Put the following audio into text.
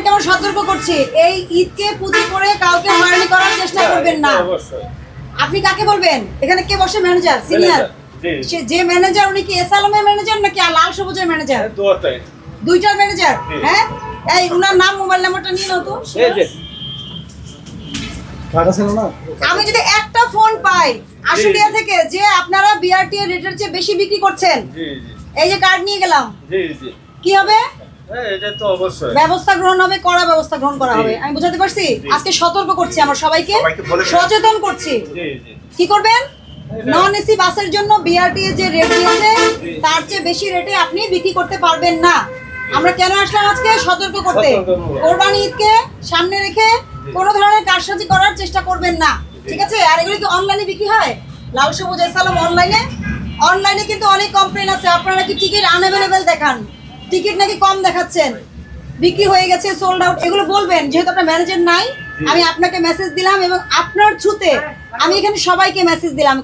আপনাকে আমরা সতর্ক করছি, এই ঈদকে পুঁজি করে কাউকে হয়রানি করার চেষ্টা করবেন না। আপনি কাকে বলবেন? এখানে কে বসে? ম্যানেজার, সিনিয়র যে ম্যানেজার, উনি কি এস আলমের ম্যানেজার নাকি লাল সবুজের ম্যানেজার? দুইটার ম্যানেজার। হ্যাঁ, এই উনার নাম, মোবাইল নাম্বারটা নিয়ে নাও তো। আমি যদি একটা ফোন পাই আশুলিয়া থেকে যে আপনারা বিআরটি এর রেটের চেয়ে বেশি বিক্রি করছেন, এই যে কার্ড নিয়ে গেলাম, কি হবে? ব্যবস্থা গ্রহণ হবে, কড়া ব্যবস্থা গ্রহণ করা হবে। আমি বুঝাতে পারছি? আজকে সতর্ক করছি, আমরা সবাইকে সচেতন করছি। কি করবেন? নন এসি বাসের জন্য বিআরটি এর যে রেট দিয়েছে তার চেয়ে বেশি রেটে আপনি বিক্রি করতে পারবেন না। আমরা কেন আসলাম আজকে? সতর্ক করতে। কোরবানি ঈদকে সামনে রেখে কোনো ধরনের কারসাজি করার চেষ্টা করবেন না, ঠিক আছে? আর এগুলো কি অনলাইনে বিক্রি হয়? লাল সবুজ এস আলম অনলাইনে কিন্তু অনেক কমপ্লেন আছে, আপনারা কি টিকিট আনঅ্যাভেলেবেল দেখান, টিকিট নাকি কম দেখাচ্ছেন, বিক্রি হয়ে গেছে, সোল্ড আউট, এগুলো বলবেন। যেহেতু আপনার ম্যানেজার নাই, আমি আপনাকে মেসেজ দিলাম এবং আপনার থ্রুতে আমি এখানে সবাইকে মেসেজ দিলাম।